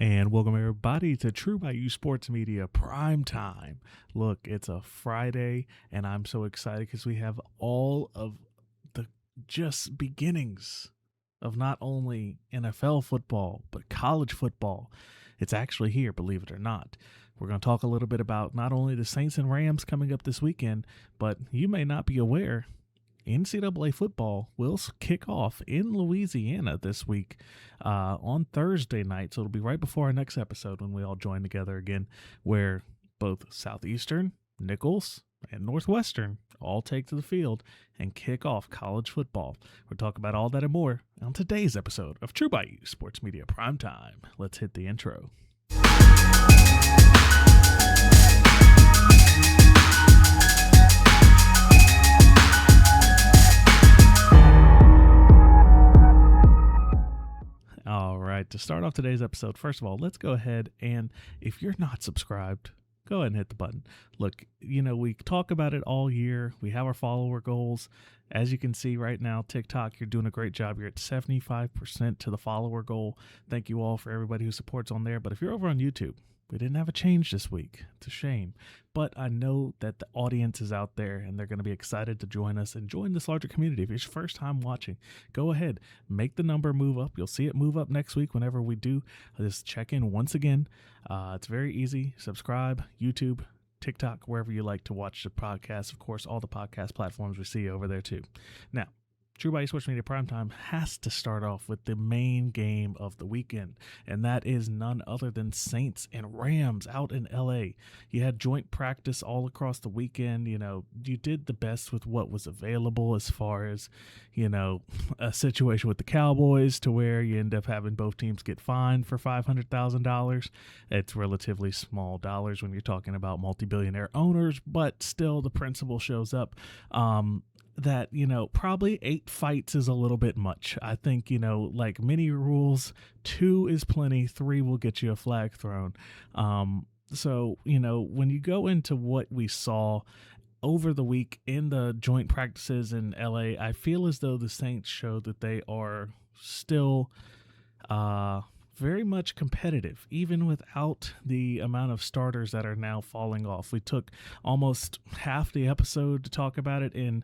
And welcome everybody to True Bayou Sports Media Primetime. Look, it's a Friday, and I'm so excited because we have all of the just beginnings of not only NFL football, but college football. It's actually here, believe it or not. We're going to talk a little bit about not only the Saints and Rams coming up this weekend, but you may not be aware, NCAA football will kick off in Louisiana this week on Thursday night. So it'll be right before our next episode when we all join together again, where both Southeastern, Nichols, and Northwestern all take to the field and kick off college football. We'll talk about all that and more on today's episode of True Bayou Sports Media Primetime. Let's hit the intro. All right, to start off today's episode, first of all, let's go ahead and if you're not subscribed, go ahead and hit the button. Look, we talk about it all year. We have our follower goals. As you can see right now, TikTok, you're doing a great job. You're at 75% to the follower goal. Thank you all for everybody who supports on there. But if you're over on YouTube, we didn't have a change this week. It's a shame. But I know that the audience is out there and they're going to be excited to join us and join this larger community. If it's your first time watching, go ahead, make the number move up. You'll see it move up next week whenever we do. Just check in once again. It's very easy. Subscribe, YouTube, TikTok, wherever you like to watch the podcast. Of course, all the podcast platforms we see over there too. Now, True Bayou Sports Media Primetime has to start off with the main game of the weekend, and that is none other than Saints and Rams out in L.A. You had joint practice all across the weekend. You did the best with what was available as far as, a situation with the Cowboys to where you end up having both teams get fined for $500,000. It's relatively small dollars when you're talking about multi-billionaire owners, but still the principle shows up. That, probably 8 fights is a little bit much. I think, like many rules, 2 is plenty, 3 will get you a flag thrown. So, when you go into what we saw over the week in the joint practices in LA, I feel as though the Saints showed that they are still very much competitive, even without the amount of starters that are now falling off. We took almost half the episode to talk about it in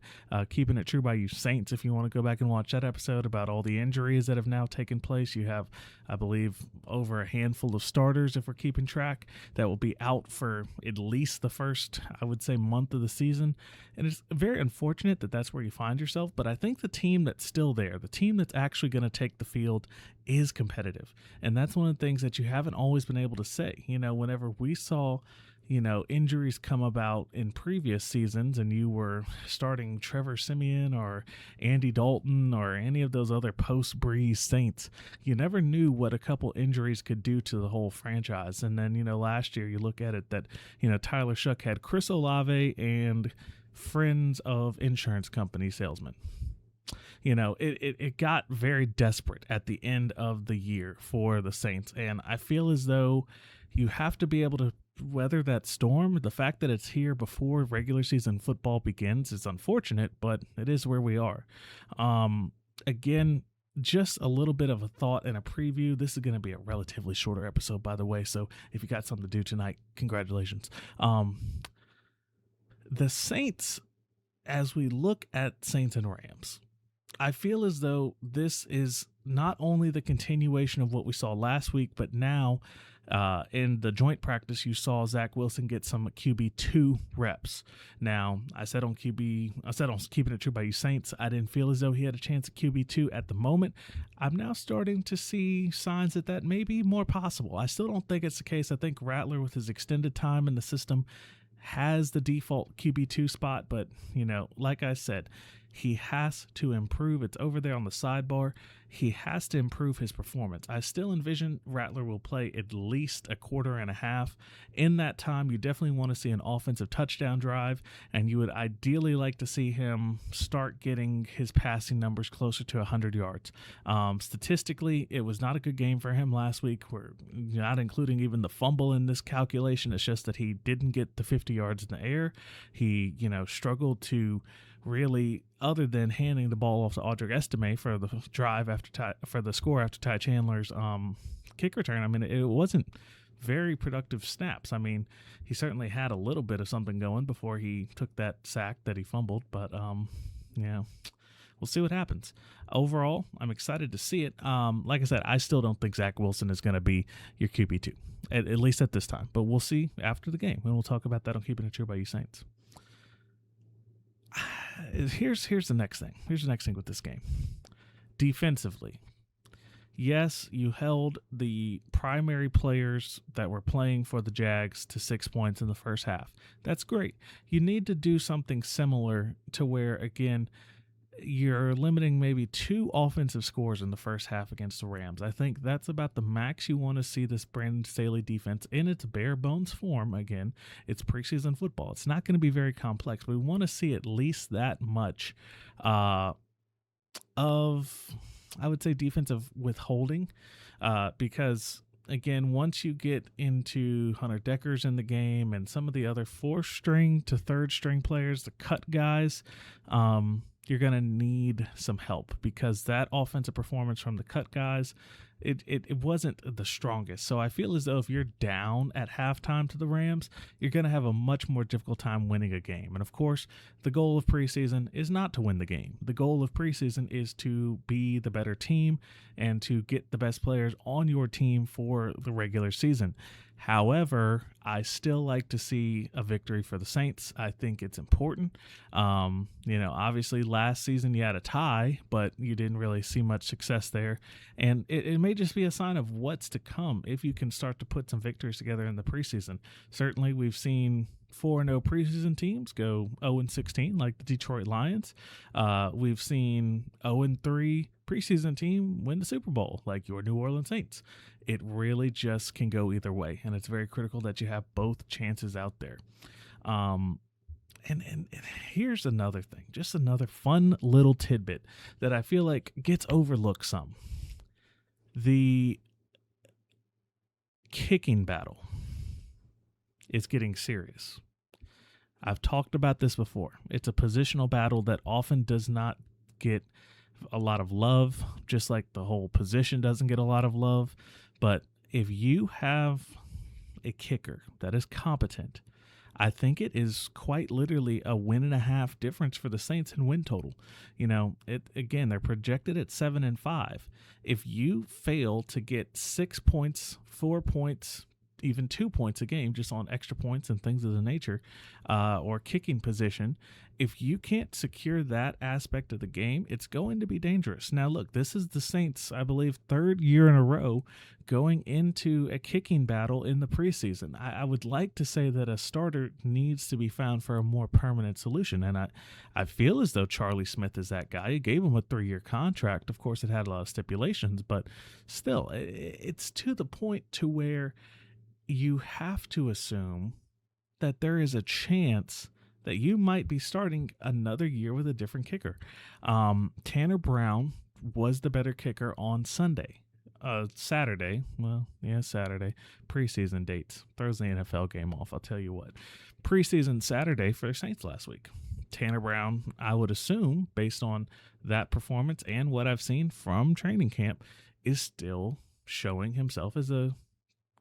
Keeping It True Bayou Saints. If you want to go back and watch that episode about all the injuries that have now taken place, you have, I believe, over a handful of starters, if we're keeping track, that will be out for at least the first, I would say, month of the season. And it's very unfortunate that that's where you find yourself, but I think the team that's still there, the team that's actually going to take the field, is competitive. And that's one of the things that you haven't always been able to say. Whenever we saw, injuries come about in previous seasons and you were starting Trevor Siemian or Andy Dalton or any of those other post-Breeze Saints, you never knew what a couple injuries could do to the whole franchise. And then, last year you look at it that, Tyler Shuck had Chris Olave and friends of insurance company salesmen. It got very desperate at the end of the year for the Saints. And I feel as though you have to be able to weather that storm. The fact that it's here before regular season football begins is unfortunate, but it is where we are. Again, just a little bit of a thought and a preview. This is going to be a relatively shorter episode, by the way. So if you got something to do tonight, congratulations. The Saints, as we look at Saints and Rams, I feel as though this is not only the continuation of what we saw last week, but now in the joint practice, you saw Zach Wilson get some QB2 reps. Now, I said on Keeping It True Bayou Saints, I didn't feel as though he had a chance at QB2 at the moment. I'm now starting to see signs that may be more possible. I still don't think it's the case. I think Rattler, with his extended time in the system, has the default QB2 spot, but, like I said, he has to improve. It's over there on the sidebar. He has to improve his performance. I still envision Rattler will play at least a quarter and a half. In that time, you definitely want to see an offensive touchdown drive, and you would ideally like to see him start getting his passing numbers closer to 100 yards. Statistically, it was not a good game for him last week. We're not including even the fumble in this calculation. It's just that he didn't get the 50 yards in the air. He, struggled to really, other than handing the ball off to Audric Estime for the drive for the score after Ty Chandler's kick return, I mean, it wasn't very productive snaps. I mean, he certainly had a little bit of something going before he took that sack that he fumbled, but yeah, we'll see what happens. Overall, I'm excited to see it. Like I said, I still don't think Zach Wilson is going to be your QB2, at least at this time, but we'll see after the game, and we'll talk about that on Keeping It True by You Saints. Here's the next thing. Here's the next thing with this game. Defensively, yes, you held the primary players that were playing for the Jags to 6 points in the first half. That's great. You need to do something similar to where, again, you're limiting maybe 2 offensive scores in the first half against the Rams. I think that's about the max you want to see this Brandon Staley defense in its bare bones form. Again, it's preseason football. It's not going to be very complex. We want to see at least that much of, I would say, defensive withholding, because again, once you get into Hunter Decker's in the game and some of the other 4th-string to 3rd-string players, the cut guys, you're going to need some help, because that offensive performance from the cut guys, it wasn't the strongest. So I feel as though if you're down at halftime to the Rams, you're going to have a much more difficult time winning a game. And of course, the goal of preseason is not to win the game. The goal of preseason is to be the better team and to get the best players on your team for the regular season. However, I still like to see a victory for the Saints. I think it's important. Obviously last season you had a tie, but you didn't really see much success there. And it may just be a sign of what's to come if you can start to put some victories together in the preseason. Certainly we've seen 4-0 preseason teams go 0-16 like the Detroit Lions. We've seen 0-3 preseason team win the Super Bowl like your New Orleans Saints. It really just can go either way, and it's very critical that you have both chances out there. And here's another thing, just another fun little tidbit that I feel like gets overlooked some. The kicking battle is getting serious. I've talked about this before. It's a positional battle that often does not get a lot of love, just like the whole position doesn't get a lot of love. But if you have a kicker that is competent, I think it is quite literally a 1.5 difference for the Saints in win total. They're projected at 7-5. If you fail to get 6 points, 4 points, even 2 points a game just on extra points and things of the nature, or kicking position, if you can't secure that aspect of the game, it's going to be dangerous. Now, look, this is the Saints, I believe, 3rd year in a row going into a kicking battle in the preseason. I would like to say that a starter needs to be found for a more permanent solution, and I feel as though Charlie Smith is that guy. He gave him a 3-year contract. Of course, it had a lot of stipulations, but still, it's to the point to where you have to assume that there is a chance that you might be starting another year with a different kicker. Tanner Brown was the better kicker on Saturday. Saturday. Preseason dates. Throws the NFL game off, I'll tell you what. Preseason Saturday for the Saints last week. Tanner Brown, I would assume, based on that performance and what I've seen from training camp, is still showing himself as a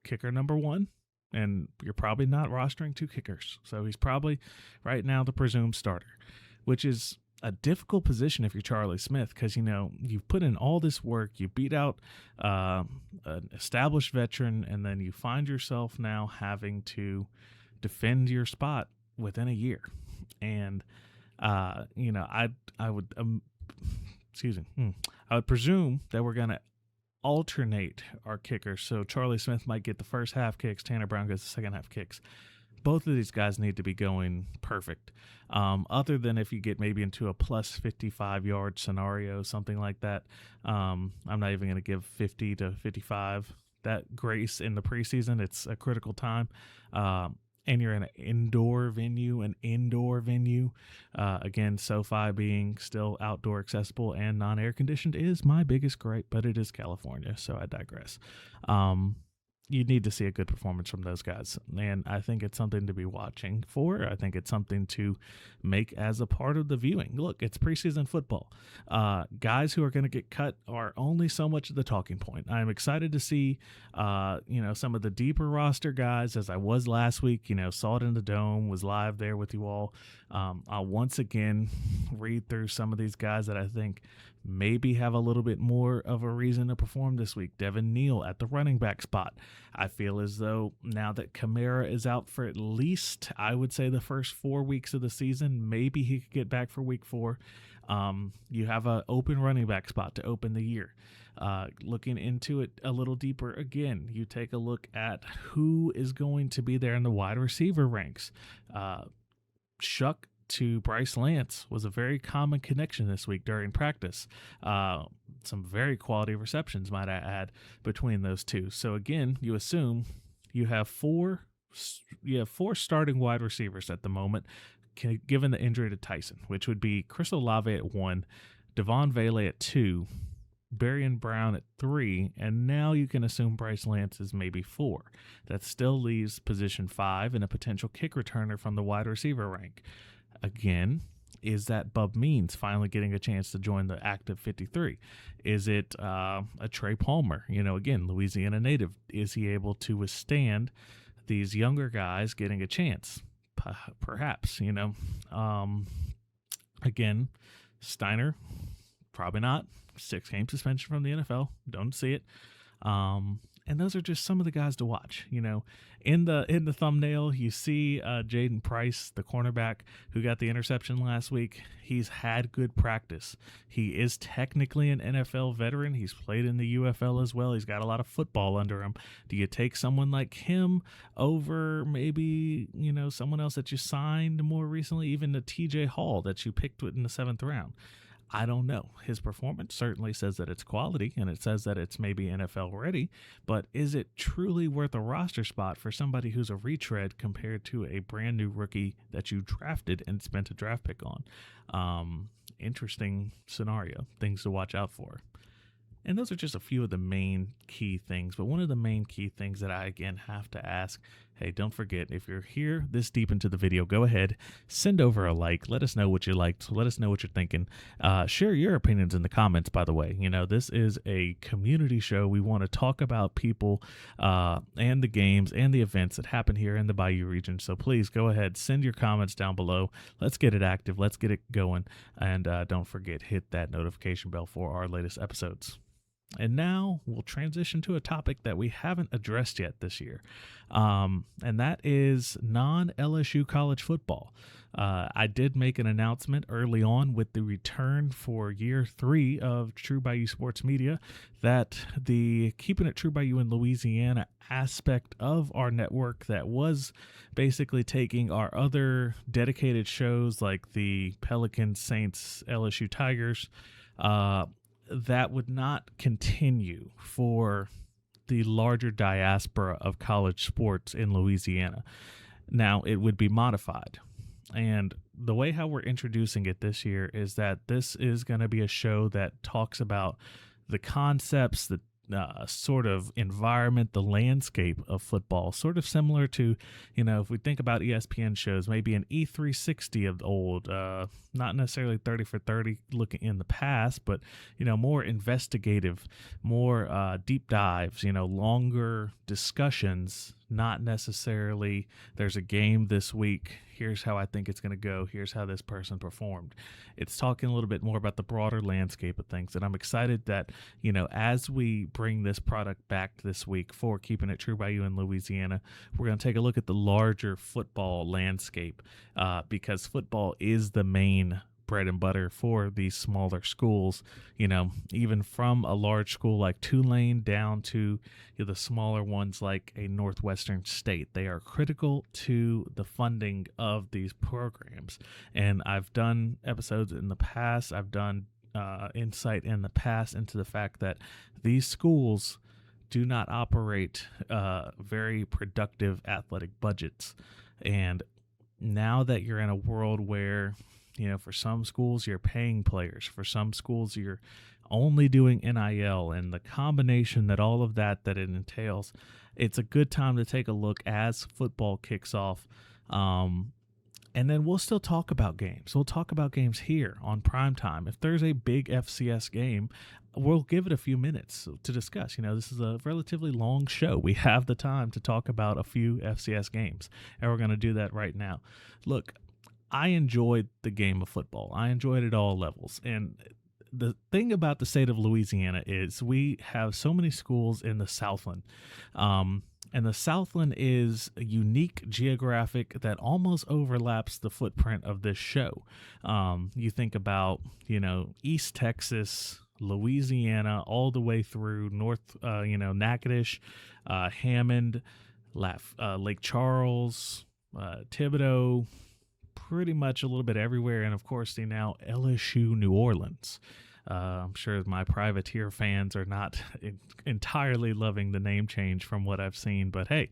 kicker number 1. And you're probably not rostering 2 kickers. So he's probably right now the presumed starter, which is a difficult position if you're Charlie Smith, because, you've put in all this work, you beat out an established veteran, and then you find yourself now having to defend your spot within a year. And, I would presume that we're going to alternate our kickers. So Charlie Smith might get the first half kicks, Tanner Brown gets the second half kicks. Both of these guys need to be going perfect. Other than if you get maybe into a plus 55 yard scenario, something like that. I'm not even going to give 50 to 55 that grace in the preseason. It's a critical time. And you're in an indoor venue, again, SoFi being still outdoor accessible and non-air conditioned is my biggest gripe, but it is California, so I digress. you need to see a good performance from those guys. And I think it's something to be watching for. I think it's something to make as a part of the viewing. Look, it's preseason football. Guys who are going to get cut are only so much of the talking point. I'm excited to see, some of the deeper roster guys, as I was last week, saw it in the Dome, was live there with you all. I'll once again read through some of these guys that I think maybe have a little bit more of a reason to perform this week. Devin Neal at the running back spot. I feel as though now that Kamara is out for at least, I would say, the first 4 weeks of the season, maybe he could get back for week 4. You have an open running back spot to open the year. Looking into it a little deeper again, you take a look at who is going to be there in the wide receiver ranks. Shuck to Bryce Lance was a very common connection this week during practice. Some very quality receptions, might I add, between those two. So again, you assume you have four starting wide receivers at the moment, given the injury to Tyson, which would be Chris Olave at 1, Devon Vele at 2, Barian Brown at 3, and now you can assume Bryce Lance is maybe 4. That still leaves position 5 and a potential kick returner from the wide receiver rank. Again, is that Bub Means finally getting a chance to join the active 53? Is it a Trey Palmer? Again, Louisiana native. Is he able to withstand these younger guys getting a chance? Perhaps, Again, Steiner, probably not. 6-game suspension from the NFL. Don't see it. And those are just some of the guys to watch. In the thumbnail, you see Jaden Price, the cornerback who got the interception last week. He's had good practice. He is technically an NFL veteran. He's played in the UFL as well. He's got a lot of football under him. Do you take someone like him over maybe, someone else that you signed more recently, even the TJ Hall that you picked in the 7th round? I don't know. His performance certainly says that it's quality, and it says that it's maybe NFL ready, but is it truly worth a roster spot for somebody who's a retread compared to a brand new rookie that you drafted and spent a draft pick on? Interesting scenario, things to watch out for. And those are just a few of the main key things. But one of the main key things that I, again, have to ask, hey, don't forget, if you're here this deep into the video, go ahead, send over a like. Let us know what you liked. Let us know what you're thinking. Share your opinions in the comments, by the way. This is a community show. We want to talk about people and the games and the events that happen here in the Bayou region. So please go ahead, send your comments down below. Let's get it active. Let's get it going. And don't forget, hit that notification bell for our latest episodes. And now we'll transition to a topic that we haven't addressed yet this year, and that is non-LSU college football. I did make an announcement early on with the return for year 3 of True Bayou Sports Media that the Keeping It True Bayou in Louisiana aspect of our network that was basically taking our other dedicated shows like the Pelicans, Saints, LSU Tigers, that would not continue for the larger diaspora of college sports in Louisiana. Now, it would be modified. And the way how we're introducing it this year is that this is going to be a show that talks about the concepts, the sort of environment, the landscape of football, sort of similar to, if we think about ESPN shows, maybe an E360 of the old, not necessarily 30 for 30 looking in the past, but, more investigative, more deep dives, longer discussions, not necessarily there's a game this week, here's how I think it's going to go, here's how this person performed. It's talking a little bit more about the broader landscape of things, and I'm excited that, as we bring this product back this week for Keeping It True Bayou in Louisiana, we're going to take a look at the larger football landscape, because football is the main bread and butter for these smaller schools, even from a large school like Tulane down to the smaller ones like a Northwestern State. They are critical to the funding of these programs. And I've done episodes in the past, I've done insight in the past into the fact that these schools do not operate very productive athletic budgets. And now that you're in a world where for some schools, you're paying players. For some schools, you're only doing NIL and the combination that all of that it entails, it's a good time to take a look as football kicks off. And then we'll still talk about games. We'll talk about games here on primetime. If there's a big FCS game, we'll give it a few minutes to discuss. This is a relatively long show. We have the time to talk about a few FCS games, and we're going to do that right now. Look, I enjoyed the game of football. I enjoyed it at all levels. And the thing about the state of Louisiana is we have so many schools in the Southland. And the Southland is a unique geographic that almost overlaps the footprint of this show. You think about, East Texas, Louisiana, all the way through North, Natchitoches, Hammond, Lake Charles, Thibodaux, pretty much a little bit everywhere. And of course, the now LSU New Orleans. I'm sure my privateer fans are not entirely loving the name change from what I've seen, but hey,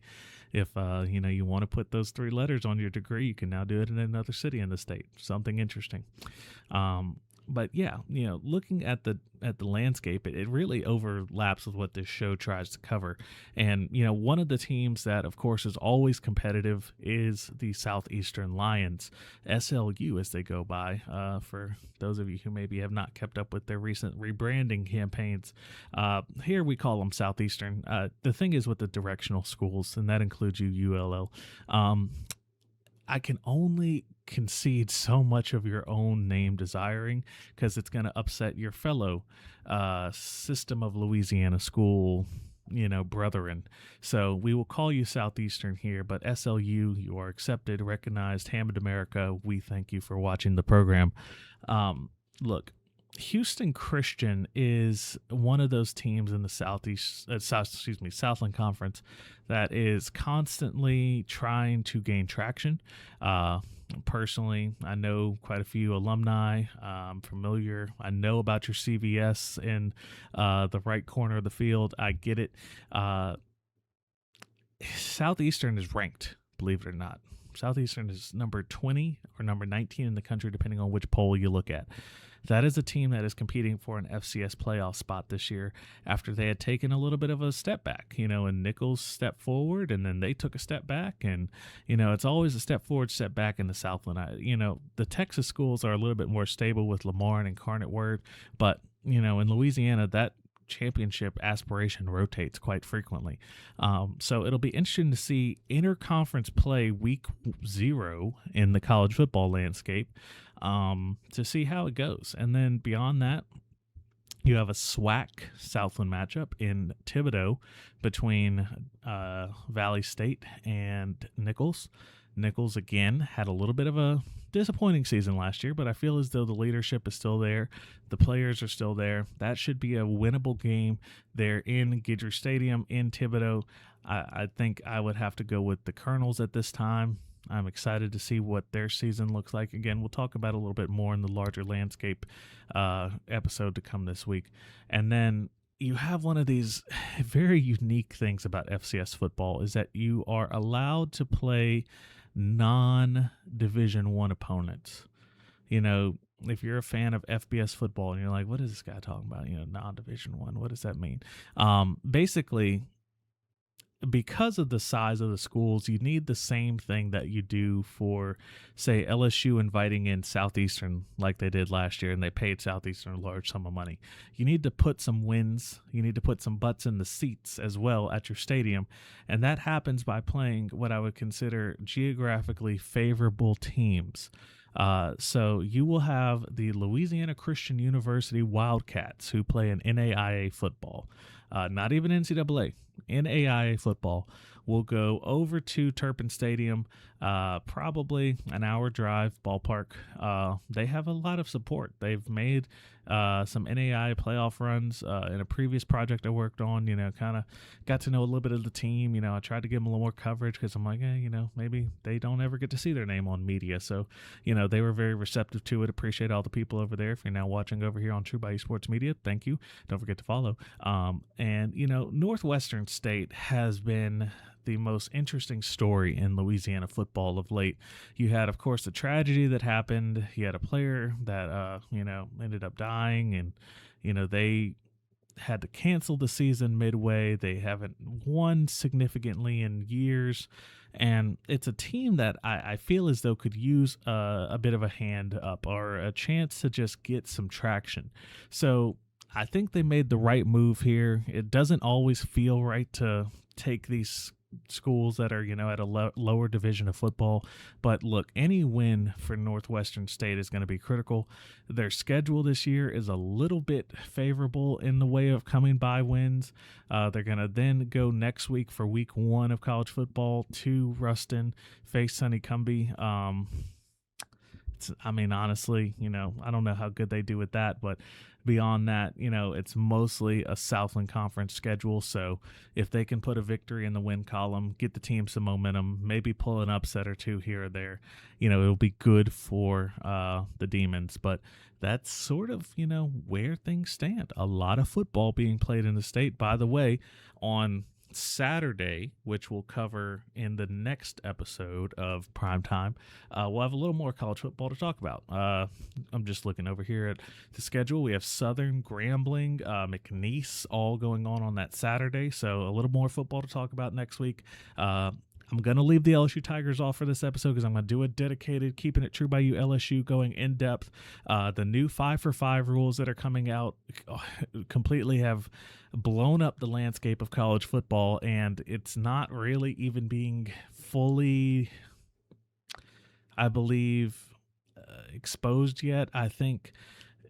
if you want to put those 3 letters on your degree, you can now do it in another city in the state. Something interesting. But yeah, looking at the landscape, it really overlaps with what this show tries to cover. And, one of the teams that, of course, is always competitive is the Southeastern Lions, SLU as they go by, for those of you who maybe have not kept up with their recent rebranding campaigns. Here we call them Southeastern. The thing is with the directional schools, and that includes ULL, I can only concede so much of your own name desiring because it's going to upset your fellow system of Louisiana school, brethren. So we will call you Southeastern here, but SLU, you are accepted, recognized. Hammond America, we thank you for watching the program. Look, Houston Christian is one of those teams in the Southland Conference that is constantly trying to gain traction. Personally, I know quite a few alumni. I'm familiar. I know about your CVS in the right corner of the field. I get it. Southeastern is ranked, believe it or not. Southeastern is number 20 or number 19 in the country, depending on which poll you look at. That is a team that is competing for an FCS playoff spot this year after they had taken a little bit of a step back, and Nichols stepped forward and then they took a step back. And, it's always a step forward, step back in the Southland. The Texas schools are a little bit more stable with Lamar and Incarnate Word, but, in Louisiana, that championship aspiration rotates quite frequently. So it'll be interesting to see interconference play week 0 in the college football landscape to see how it goes. And then beyond that, you have a SWAC Southland matchup in Thibodaux between Valley State and Nichols. Nichols, again, had a little bit of a disappointing season last year, but I feel as though the leadership is still there. The players are still there. That should be a winnable game there in Guidry Stadium in Thibodaux. I think I would have to go with the Colonels at this time. I'm excited to see what their season looks like. Again, we'll talk about it a little bit more in the larger landscape episode to come this week. And then you have one of these very unique things about FCS football is that you are allowed to play non-Division I opponents. If you're a fan of FBS football and you're like, what is this guy talking about? Non-Division I, what does that mean? Basically, because of the size of the schools, you need the same thing that you do for, say, LSU inviting in Southeastern like they did last year, and they paid Southeastern a large sum of money. You need to put some wins. You need to put some butts in the seats as well at your stadium, and that happens by playing what I would consider geographically favorable teams. So you will have the Louisiana Christian University Wildcats who play in NAIA football, not even NCAA. NAIA football will go over to Turpin Stadium, probably an hour drive ballpark. They have a lot of support. They've made some NAIA playoff runs in a previous project I worked on, kind of got to know a little bit of the team. I tried to give them a little more coverage because I'm like, maybe they don't ever get to see their name on media. So, they were very receptive to it. Appreciate all the people over there. If you're now watching over here on True Bayou Sports Media, thank you. Don't forget to follow. And Northwestern State has been the most interesting story in Louisiana football of late. You had, of course, the tragedy that happened. You had a player that, ended up dying, and They had to cancel the season midway. They haven't won significantly in years. And it's a team that I feel as though could use a bit of a hand up or a chance to just get some traction. So I think they made the right move here. It doesn't always feel right to take these schools that are, at a lower division of football. But look, any win for Northwestern State is going to be critical. Their schedule this year is a little bit favorable in the way of coming by wins. They're going to then go next week for week 1 of college football to Ruston, face Sonny Cumbie. Honestly, I don't know how good they do with that, but beyond that, it's mostly a Southland Conference schedule. So if they can put a victory in the win column, get the team some momentum, maybe pull an upset or two here or there, it'll be good for the Demons. But that's sort of, where things stand. A lot of football being played in the state. By the way, on Saturday, which we'll cover in the next episode of Primetime, we'll have a little more college football to talk about. I'm just looking over here at the schedule. We have Southern, Grambling, McNeese all going on that Saturday, so a little more football to talk about next week. I'm going to leave the LSU Tigers off for this episode because I'm going to do a dedicated Keeping It True Bayou LSU going in depth. The new 5-for-5 rules that are coming out completely have blown up the landscape of college football, and it's not really even being fully, I believe, exposed yet. I think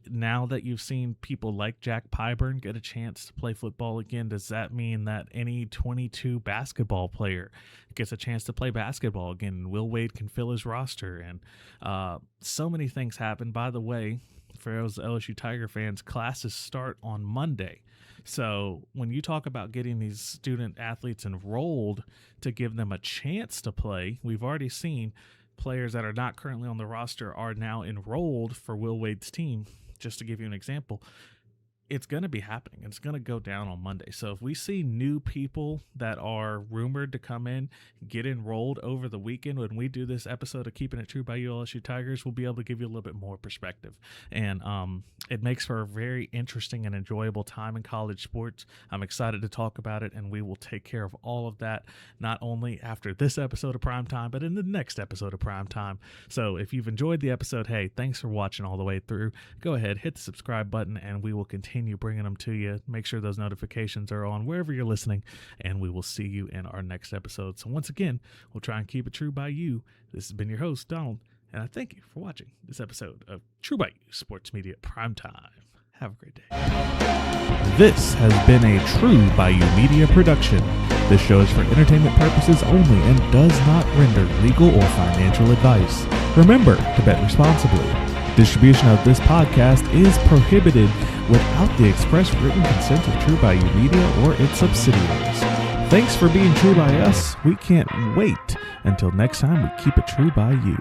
now that you've seen people like Jack Pyburn get a chance to play football again, does that mean that any 22 basketball player gets a chance to play basketball again? And Will Wade can fill his roster, and so many things happen. By the way, for those LSU Tiger fans, classes start on Monday. So when you talk about getting these student athletes enrolled to give them a chance to play, we've already seen players that are not currently on the roster are now enrolled for Will Wade's team. Just to give you an example, it's going to be happening. It's going to go down on Monday. So if we see new people that are rumored to come in, get enrolled over the weekend, when we do this episode of Keeping It True by LSU Tigers, we'll be able to give you a little bit more perspective. And it makes for a very interesting and enjoyable time in college sports. I'm excited to talk about it, and we will take care of all of that, not only after this episode of Primetime, but in the next episode of Primetime. So if you've enjoyed the episode, hey, thanks for watching all the way through. Go ahead, hit the subscribe button, and we will continue bringing them to you. Make sure those notifications are on wherever you're listening, and we will see you in our next episode. So once again, we'll try and keep it true by you. This has been your host, Donald, and I thank you for watching this episode of True Bayou Sports Media Primetime. Have a great day. This has been a True Bayou Media production. This show is for entertainment purposes only and does not render legal or financial advice. Remember to bet responsibly. Distribution of this podcast is prohibited without the express written consent of True Bayou Media or its subsidiaries. Thanks for being true by us. We can't wait until next time we keep it true by you.